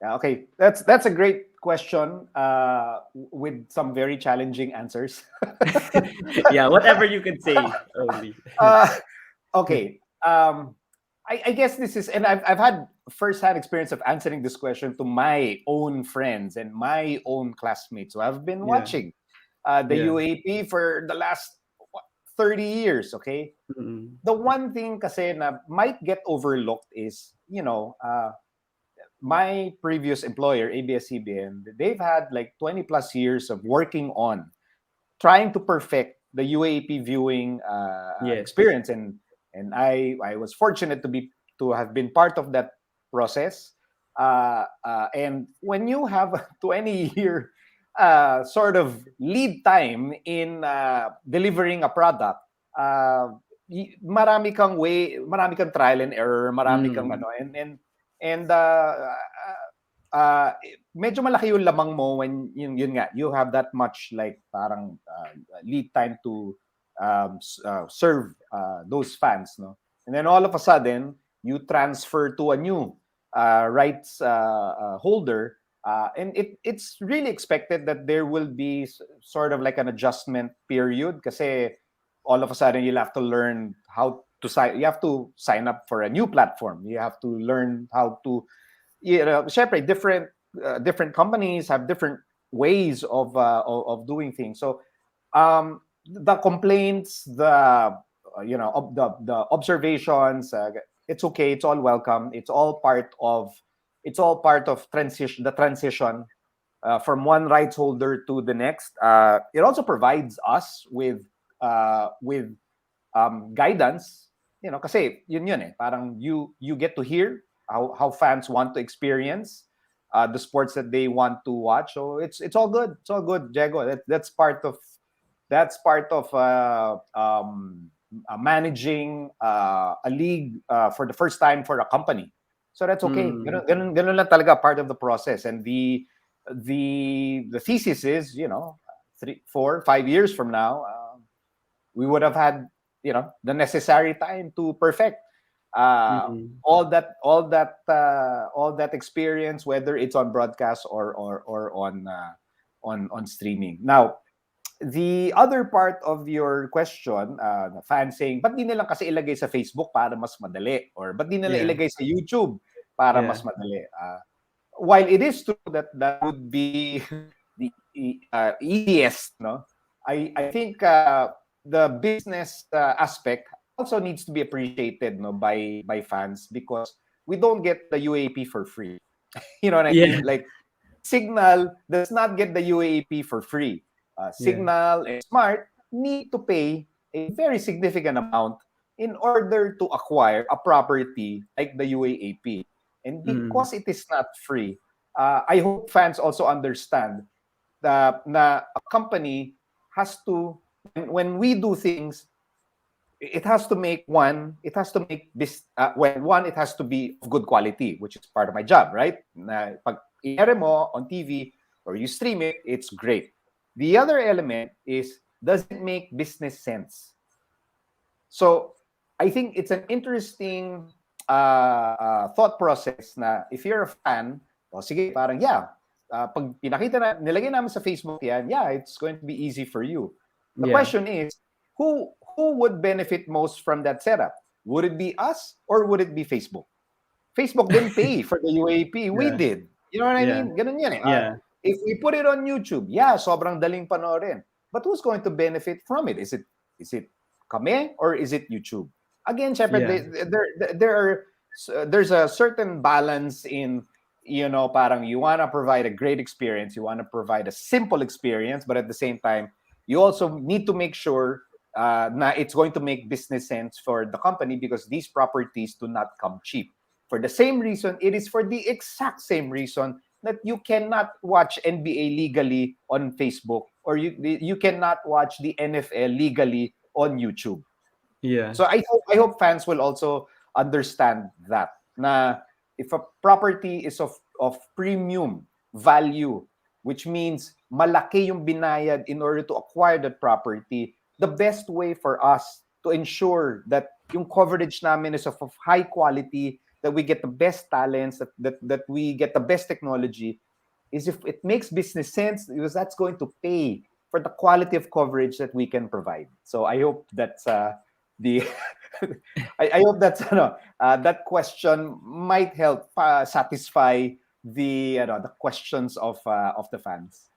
Yeah, okay, that's a great question with some very challenging answers. Yeah, whatever you can say only. uh, okay, I guess this is, and I've had first-hand experience of answering this question to my own friends and my own classmates. So I've been Yeah, watching the yeah. UAP for the last what, 30 years. Okay, Mm. the one thing kasi na might get overlooked is, my previous employer, ABS-CBN, they've had like 20 plus years of working on trying to perfect the UAP viewing Yes. experience, and I was fortunate to have been part of that process. And when you have a 20-year sort of lead time in delivering a product, marami kang trial and error, marami kang Mm. ano, and medyo malaki yung lamang mo when yun nga you have that much like parang lead time to serve those fans, no, and then all of a sudden you transfer to a new rights holder, and it's really expected that there will be sort of like an adjustment period kasi all of a sudden you'll have to learn how to sign, you have to sign up for a new platform, you have to learn how to, syempre, different companies have different ways of doing things. So the complaints, the observations, it's okay. It's all welcome. It's all part of transition from one rights holder to the next. It also provides us with guidance, kasi yun eh, parang you get to hear how fans want to experience the sports that they want to watch. So it's all good. It's all good, Diego. That's part of managing a league for the first time for a company. So that's okay. Mm. Ganun lang talaga, part of the process. And the thesis is, 3, 4, 5 years from now, we would have had, the necessary time to perfect Mm. all that experience, whether it's on broadcast or on streaming. Now, the other part of your question, the fan saying, ba't di nilang kasi ilagay sa Facebook para mas madali? Or ba't di nila Yeah, ilagay sa YouTube para yeah. mas madali? While it is true that that would be the easiest, no, I think the business aspect also needs to be appreciated, no, by fans, because we don't get the UAP for free. You know what I Yeah, mean? Like, Signal does not get the UAP for free. yeah. Signal and Smart need to pay a very significant amount in order to acquire a property like the UAAP. And Mm. because it is not free, I hope fans also understand that na a company has to, when we do things, it has to be of good quality, which is part of my job, right? Na pag inere mo on TV or you stream it, it's great. The other element is, does it make business sense? So I think it's an interesting thought process na if you're a fan, o sige, parang yeah, pag nilagay namin sa Facebook yan, yeah, it's going to be easy for you. The Yeah, question is, who would benefit most from that setup? Would it be us or would it be Facebook? Facebook didn't pay for the UAP. We yeah, did. You know what I yeah, mean? Ganun yan eh. yeah, If we put it on YouTube, yeah, sobrang daling panoorin. But who's going to benefit from it? Is it kami or is it YouTube? Again, syempre, yeah, there's a certain balance in, parang you want to provide a great experience, you want to provide a simple experience, but at the same time, you also need to make sure na it's going to make business sense for the company, because these properties do not come cheap. For the same reason, it is for the exact same reason that you cannot watch NBA legally on Facebook, or you cannot watch the NFL legally on YouTube. yeah, So I hope fans will also understand that na if a property is of premium value, which means malaki yung binayad in order to acquire that property, the best way for us to ensure that yung coverage namin is of high quality that we get the best talents, that we get the best technology, is if it makes business sense, because that's going to pay for the quality of coverage that we can provide. So I hope that's the I hope that's that question might help satisfy the the questions of the fans.